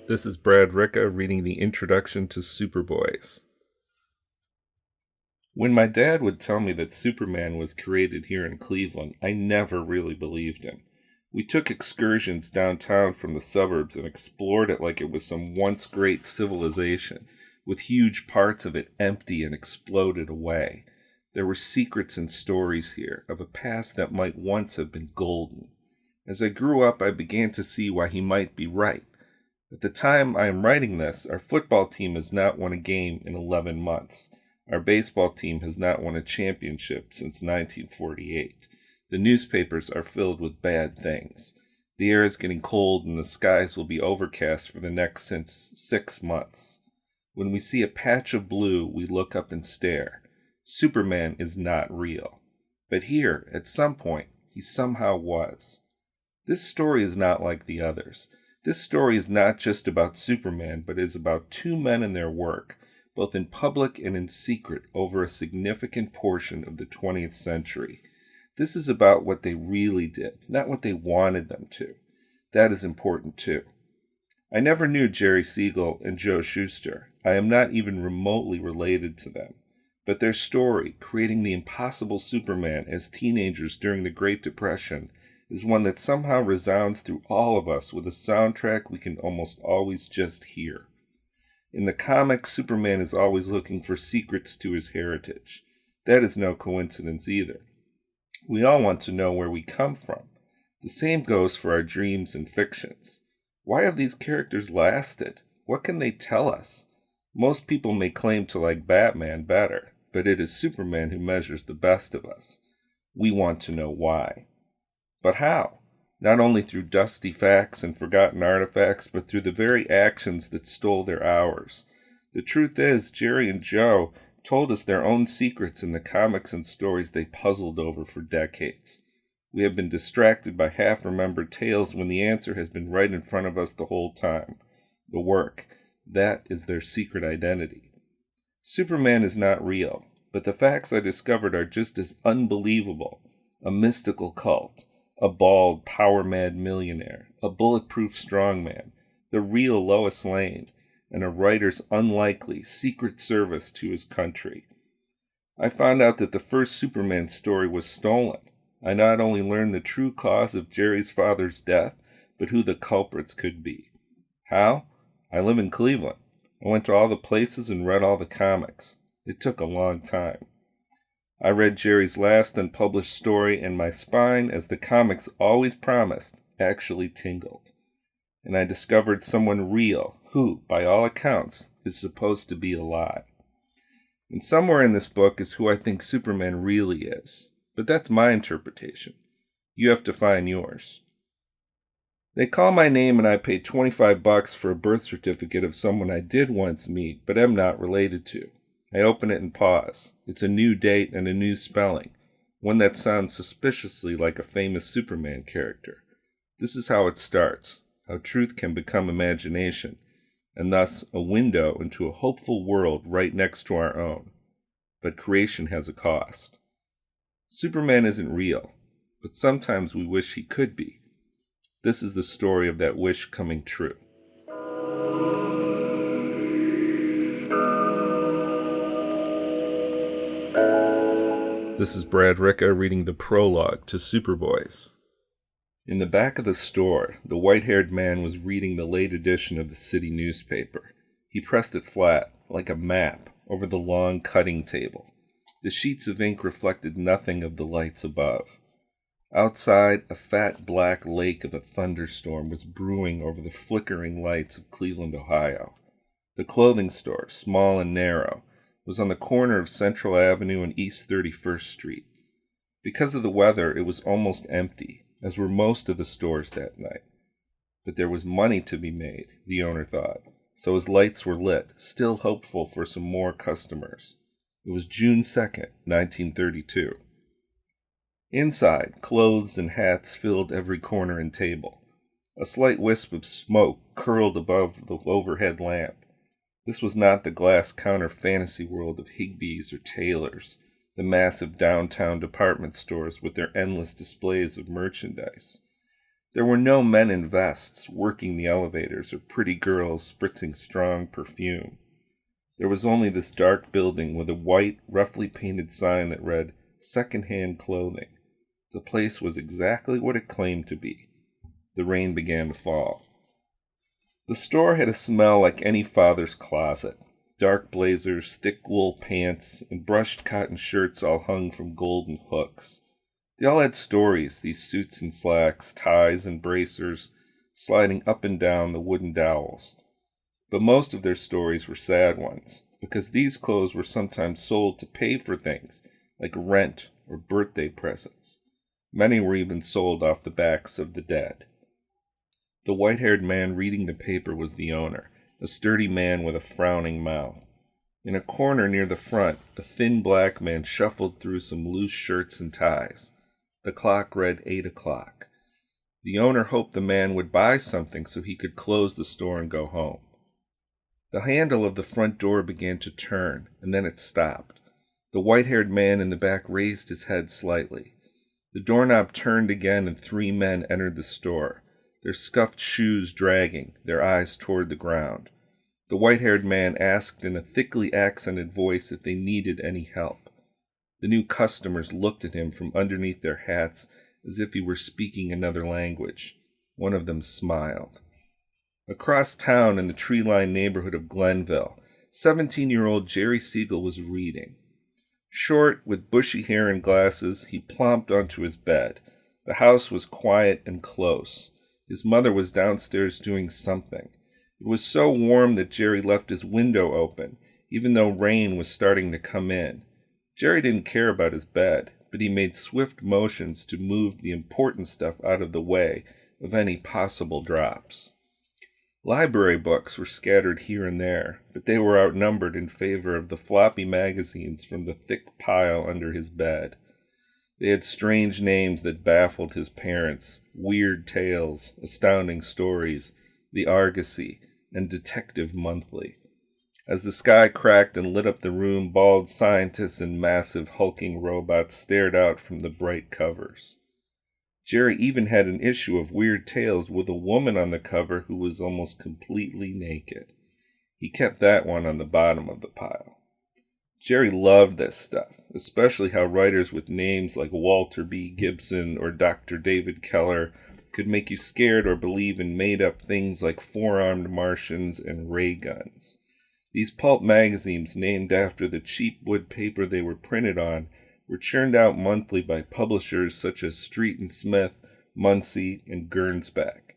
This is Brad Ricca reading the introduction to Superboys. When my dad would tell me that Superman was created here in Cleveland, I never really believed him. We took excursions downtown from the suburbs and explored it like it was some once great civilization, with huge parts of it empty and exploded away. There were secrets and stories here of a past that might once have been golden. As I grew up, I began to see why he might be right. At the time I am writing this, our football team has not won a game in 11 months. Our baseball team has not won a championship since 1948. The newspapers are filled with bad things. The air is getting cold and the skies will be overcast for the next 6 months. When we see a patch of blue, we look up and stare. Superman is not real. But here, at some point, he somehow was. This story is not like the others. This story is not just about Superman, but is about two men and their work, both in public and in secret, over a significant portion of the 20th century. This is about what they really did, not what they wanted them to. That is important too. I never knew Jerry Siegel and Joe Shuster. I am not even remotely related to them. But their story, creating the impossible Superman as teenagers during the Great Depression, is one that somehow resounds through all of us with a soundtrack we can almost always just hear. In the comics, Superman is always looking for secrets to his heritage. That is no coincidence either. We all want to know where we come from. The same goes for our dreams and fictions. Why have these characters lasted? What can they tell us? Most people may claim to like Batman better, but it is Superman who measures the best of us. We want to know why. But how? Not only through dusty facts and forgotten artifacts, but through the very actions that stole their hours. The truth is, Jerry and Joe told us their own secrets in the comics and stories they puzzled over for decades. We have been distracted by half-remembered tales when the answer has been right in front of us the whole time. The work. That is their secret identity. Superman is not real, but the facts I discovered are just as unbelievable. A mystical cult. A bald, power-mad millionaire, a bulletproof strongman, the real Lois Lane, and a writer's unlikely secret service to his country. I found out that the first Superman story was stolen. I not only learned the true cause of Jerry's father's death, but who the culprits could be. How? I live in Cleveland. I went to all the places and read all the comics. It took a long time. I read Jerry's last unpublished story, and my spine, as the comics always promised, actually tingled. And I discovered someone real who, by all accounts, is supposed to be alive. And somewhere in this book is who I think Superman really is. But that's my interpretation. You have to find yours. They call my name and I pay $25 for a birth certificate of someone I did once meet, but am not related to. I open it and pause. It's a new date and a new spelling, one that sounds suspiciously like a famous Superman character. This is how it starts, how truth can become imagination, and thus a window into a hopeful world right next to our own. But creation has a cost. Superman isn't real, but sometimes we wish he could be. This is the story of that wish coming true. This is Brad Ricca reading the prologue to Superboys. In the back of the store, the white-haired man was reading the late edition of the city newspaper. He pressed it flat, like a map, over the long cutting table. The sheets of ink reflected nothing of the lights above. Outside, a fat black lake of a thunderstorm was brewing over the flickering lights of Cleveland, Ohio. The clothing store, small and narrow, was on the corner of Central Avenue and East 31st Street. Because of the weather, it was almost empty, as were most of the stores that night. But there was money to be made, the owner thought, so his lights were lit, still hopeful for some more customers. It was June 2nd, 1932. Inside, clothes and hats filled every corner and table. A slight wisp of smoke curled above the overhead lamp. This was not the glass counter fantasy world of Higbee's or Taylor's, the massive downtown department stores with their endless displays of merchandise. There were no men in vests working the elevators or pretty girls spritzing strong perfume. There was only this dark building with a white, roughly painted sign that read, "Second-hand clothing." The place was exactly what it claimed to be. The rain began to fall. The store had a smell like any father's closet. Dark blazers, thick wool pants, and brushed cotton shirts all hung from golden hooks. They all had stories, these suits and slacks, ties and bracers, sliding up and down the wooden dowels. But most of their stories were sad ones, because these clothes were sometimes sold to pay for things, like rent or birthday presents. Many were even sold off the backs of the dead. The white-haired man reading the paper was the owner, a sturdy man with a frowning mouth. In a corner near the front, a thin black man shuffled through some loose shirts and ties. The clock read 8 o'clock. The owner hoped the man would buy something so he could close the store and go home. The handle of the front door began to turn, and then it stopped. The white-haired man in the back raised his head slightly. The doorknob turned again, and 3 men entered the store, their scuffed shoes dragging, their eyes toward the ground. The white-haired man asked in a thickly accented voice if they needed any help. The new customers looked at him from underneath their hats as if he were speaking another language. One of them smiled. Across town in the tree-lined neighborhood of Glenville, 17-year-old Jerry Siegel was reading. Short, with bushy hair and glasses, he plomped onto his bed. The house was quiet and close. His mother was downstairs doing something. It was so warm that Jerry left his window open, even though rain was starting to come in. Jerry didn't care about his bed, but he made swift motions to move the important stuff out of the way of any possible drops. Library books were scattered here and there, but they were outnumbered in favor of the floppy magazines from the thick pile under his bed. They had strange names that baffled his parents: Weird Tales, Astounding Stories, The Argosy, and Detective Monthly. As the sky cracked and lit up the room, bald scientists and massive hulking robots stared out from the bright covers. Jerry even had an issue of Weird Tales with a woman on the cover who was almost completely naked. He kept that one on the bottom of the pile. Jerry loved this stuff, especially how writers with names like Walter B. Gibson or Dr. David Keller could make you scared or believe in made-up things like four-armed Martians and ray guns. These pulp magazines, named after the cheap wood paper they were printed on, were churned out monthly by publishers such as Street and Smith, Muncie, and Gernsback.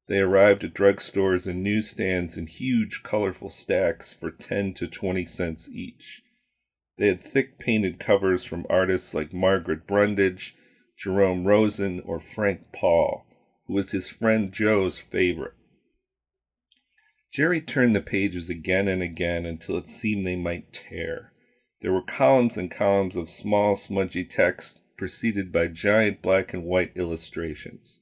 They arrived at drugstores and newsstands in huge, colorful stacks for 10 to 20 cents each. They had thick painted covers from artists like Margaret Brundage, Jerome Rosen, or Frank Paul, who was his friend Joe's favorite. Jerry turned the pages again and again until it seemed they might tear. There were columns and columns of small, smudgy text preceded by giant black and white illustrations.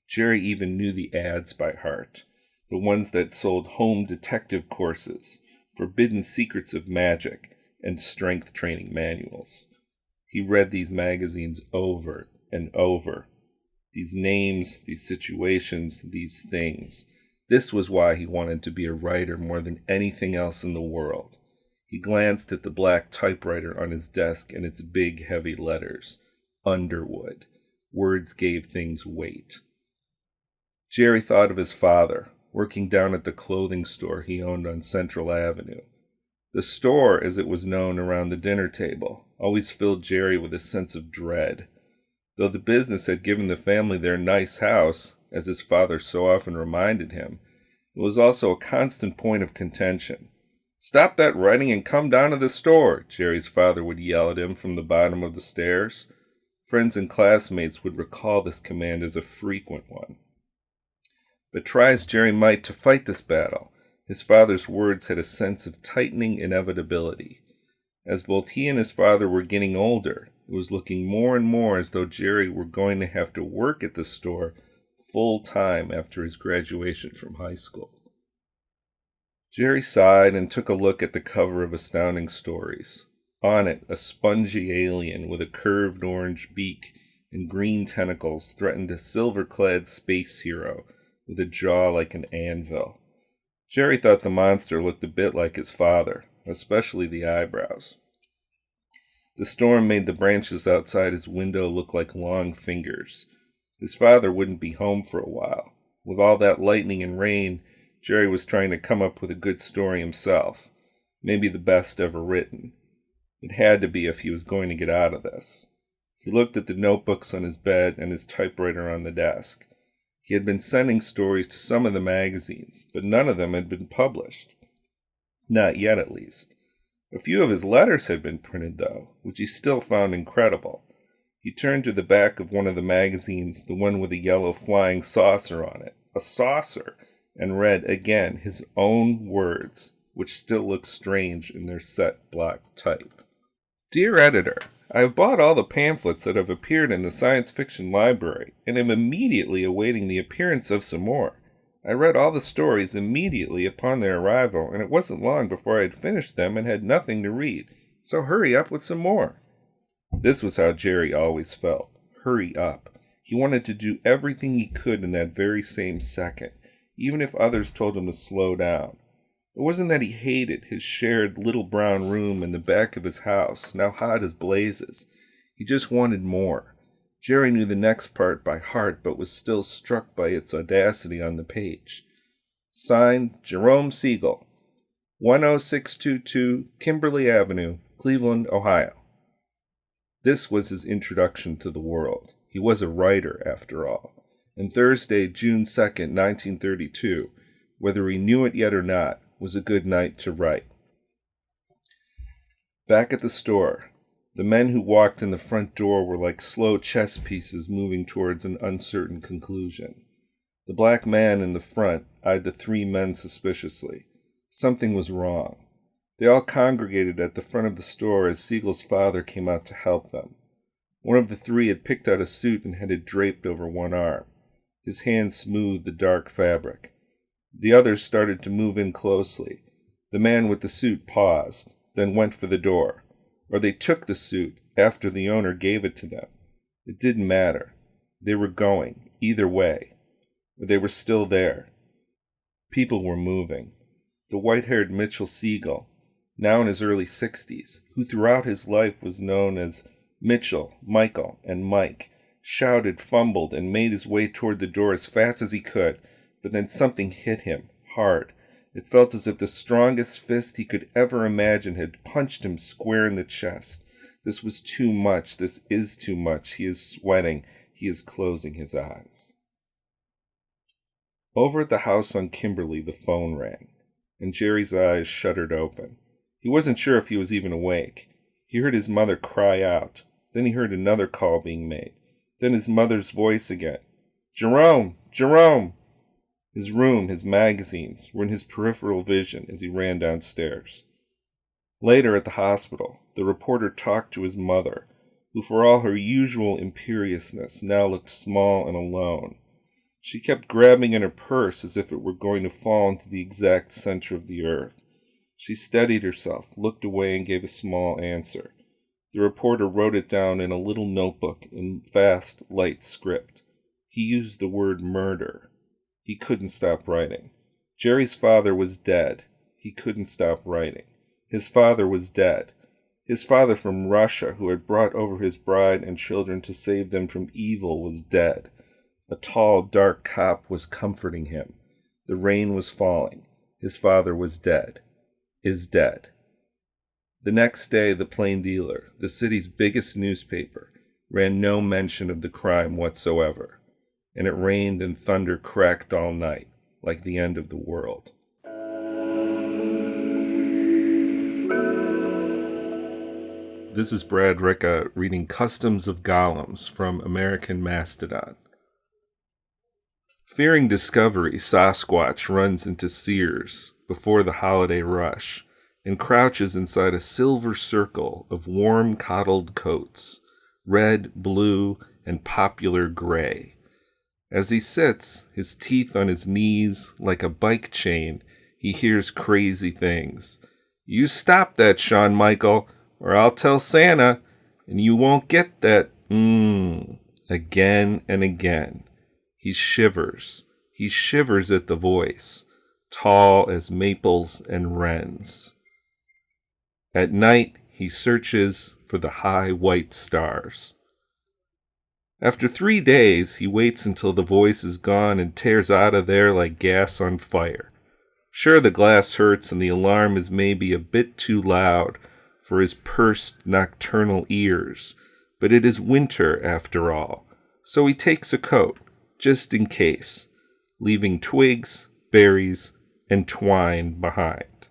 Jerry even knew the ads by heart, the ones that sold home detective courses, forbidden secrets of magic, and strength training manuals. He read these magazines over and over. These names, these situations, these things. This was why he wanted to be a writer more than anything else in the world. He glanced at the black typewriter on his desk and its big, heavy letters. Underwood. Words gave things weight. Jerry thought of his father, working down at the clothing store he owned on Central Avenue. The store, as it was known around the dinner table, always filled Jerry with a sense of dread. Though the business had given the family their nice house, as his father so often reminded him, it was also a constant point of contention. "Stop that writing and come down to the store," Jerry's father would yell at him from the bottom of the stairs. Friends and classmates would recall this command as a frequent one. But try as Jerry might to fight this battle, his father's words had a sense of tightening inevitability. As both he and his father were getting older, it was looking more and more as though Jerry were going to have to work at the store full time after his graduation from high school. Jerry sighed and took a look at the cover of Astounding Stories. On it, a spongy alien with a curved orange beak and green tentacles threatened a silver-clad space hero with a jaw like an anvil. Jerry thought the monster looked a bit like his father, especially the eyebrows. The storm made the branches outside his window look like long fingers. His father wouldn't be home for a while. With all that lightning and rain, Jerry was trying to come up with a good story himself, maybe the best ever written. It had to be if he was going to get out of this. He looked at the notebooks on his bed and his typewriter on the desk. He had been sending stories to some of the magazines, but none of them had been published. Not yet, at least. A few of his letters had been printed, though, which he still found incredible. He turned to the back of one of the magazines, the one with a yellow flying saucer on it, a saucer, and read again his own words, which still looked strange in their set block type. Dear Editor, I have bought all the pamphlets that have appeared in the science fiction library, and am immediately awaiting the appearance of some more. I read all the stories immediately upon their arrival, and it wasn't long before I had finished them and had nothing to read, so hurry up with some more. This was how Jerry always felt. Hurry up. He wanted to do everything he could in that very same second, even if others told him to slow down. It wasn't that he hated his shared little brown room in the back of his house, now hot as blazes. He just wanted more. Jerry knew the next part by heart, but was still struck by its audacity on the page. Signed, Jerome Siegel, 10622 Kimberly Avenue, Cleveland, Ohio. This was his introduction to the world. He was a writer, after all. And Thursday, June 2nd, 1932, whether he knew it yet or not, was a good night to write. Back at the store, the men who walked in the front door were like slow chess pieces moving towards an uncertain conclusion. The black man in the front eyed the three men suspiciously. Something was wrong. They all congregated at the front of the store as Siegel's father came out to help them. One of the three had picked out a suit and had it draped over one arm. His hand smoothed the dark fabric. The others started to move in closely. The man with the suit paused, then went for the door. Or they took the suit after the owner gave it to them. It didn't matter. They were going, either way. Or they were still there. People were moving. The white-haired Mitchell Siegel, now in his early 60s, who throughout his life was known as Mitchell, Michael, and Mike, shouted, fumbled, and made his way toward the door as fast as he could, but then something hit him, hard. It felt as if the strongest fist he could ever imagine had punched him square in the chest. This was too much. This is too much. He is sweating. He is closing his eyes. Over at the house on Kimberly, the phone rang, and Jerry's eyes shuddered open. He wasn't sure if he was even awake. He heard his mother cry out. Then he heard another call being made. Then his mother's voice again. Jerome! Jerome! His room, his magazines, were in his peripheral vision as he ran downstairs. Later at the hospital, the reporter talked to his mother, who for all her usual imperiousness now looked small and alone. She kept grabbing in her purse as if it were going to fall into the exact center of the earth. She steadied herself, looked away, and gave a small answer. The reporter wrote it down in a little notebook in fast, light script. He used the word murder. He couldn't stop writing. Jerry's father was dead. He couldn't stop writing. His father was dead. His father from Russia, who had brought over his bride and children to save them from evil, was dead. A tall, dark cop was comforting him. The rain was falling. His father was dead. Is dead. The next day, the Plain Dealer, the city's biggest newspaper, ran no mention of the crime whatsoever. And it rained and thunder cracked all night, like the end of the world. This is Brad Ricca reading Customs of Golems from American Mastodon. Fearing discovery, Sasquatch runs into Sears before the holiday rush and crouches inside a silver circle of warm coddled coats, red, blue, and popular gray. As he sits, his teeth on his knees like a bike chain, he hears crazy things. You stop that, Shawn Michael, or I'll tell Santa, and you won't get that, And Again and again, he shivers at the voice, tall as maples and wrens. At night, he searches for the high white stars. After 3 days, he waits until the voice is gone and tears out of there like gas on fire. Sure, the glass hurts and the alarm is maybe a bit too loud for his pursed nocturnal ears, but it is winter after all, so he takes a coat, just in case, leaving twigs, berries, and twine behind.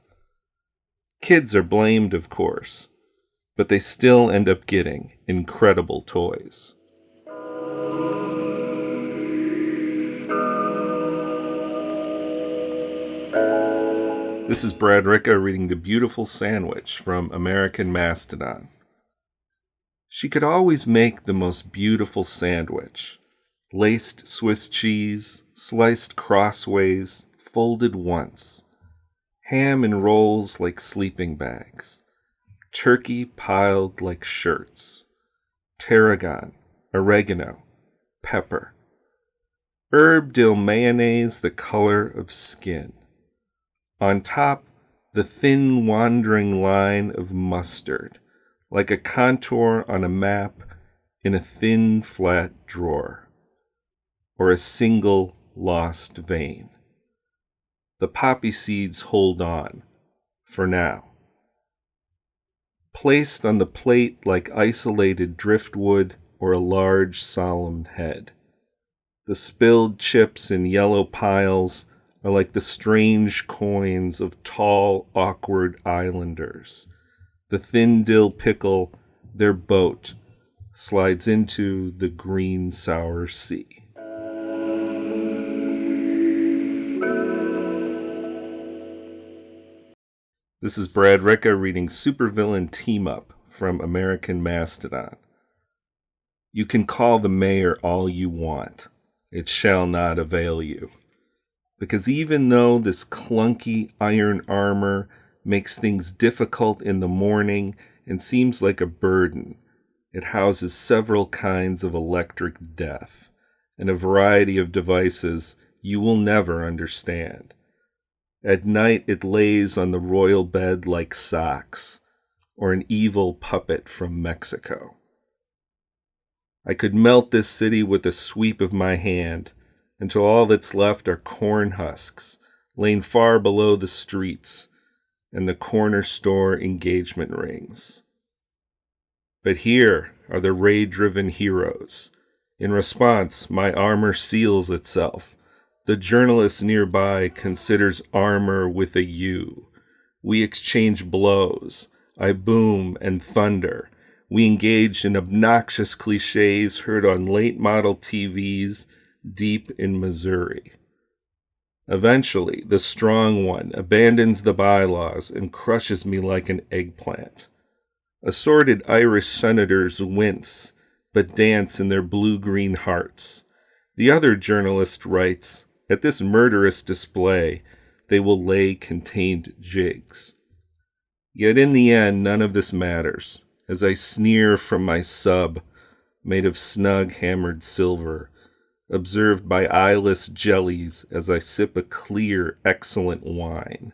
Kids are blamed, of course, but they still end up getting incredible toys. This is Brad Ricca reading The Beautiful Sandwich from American Mastodon. She could always make the most beautiful sandwich. Laced Swiss cheese, sliced crossways, folded once. Ham in rolls like sleeping bags. Turkey piled like shirts. Tarragon, oregano, pepper. Herb dill mayonnaise the color of skin. On top, the thin wandering line of mustard, like a contour on a map in a thin flat drawer, or a single lost vein. The poppy seeds hold on, for now. Placed on the plate like isolated driftwood or a large solemn head. The spilled chips in yellow piles are like the strange coins of tall, awkward islanders. The thin dill pickle, their boat, slides into the green sour sea. This is Brad Ricca reading Super-Villian Team-Up from American Mastodon. You can call the mayor all you want. It shall not avail you. Because even though this clunky iron armor makes things difficult in the morning and seems like a burden, it houses several kinds of electric death and a variety of devices you will never understand. At night it lays on the royal bed like socks, or an evil puppet from Mexico. I could melt this city with a sweep of my hand, until all that's left are corn husks, laying far below the streets, and the corner store engagement rings. But here are the ray-driven heroes. In response, my armor seals itself. The journalist nearby considers armor with a U. We exchange blows. I boom and thunder. We engage in obnoxious cliches heard on late model TVs deep in Missouri. Eventually, the strong one abandons the bylaws and crushes me like an eggplant. Assorted Irish senators wince, but dance in their blue-green hearts. The other journalist writes, at this murderous display, they will lay contained jigs. Yet in the end, none of this matters, as I sneer from my sub, made of snug hammered silver, observed by eyeless jellies as I sip a clear, excellent wine.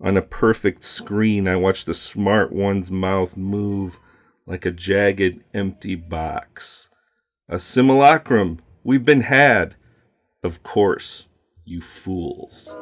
On a perfect screen, I watch the smart one's mouth move like a jagged, empty box. A simulacrum! We've been had! Of course, you fools.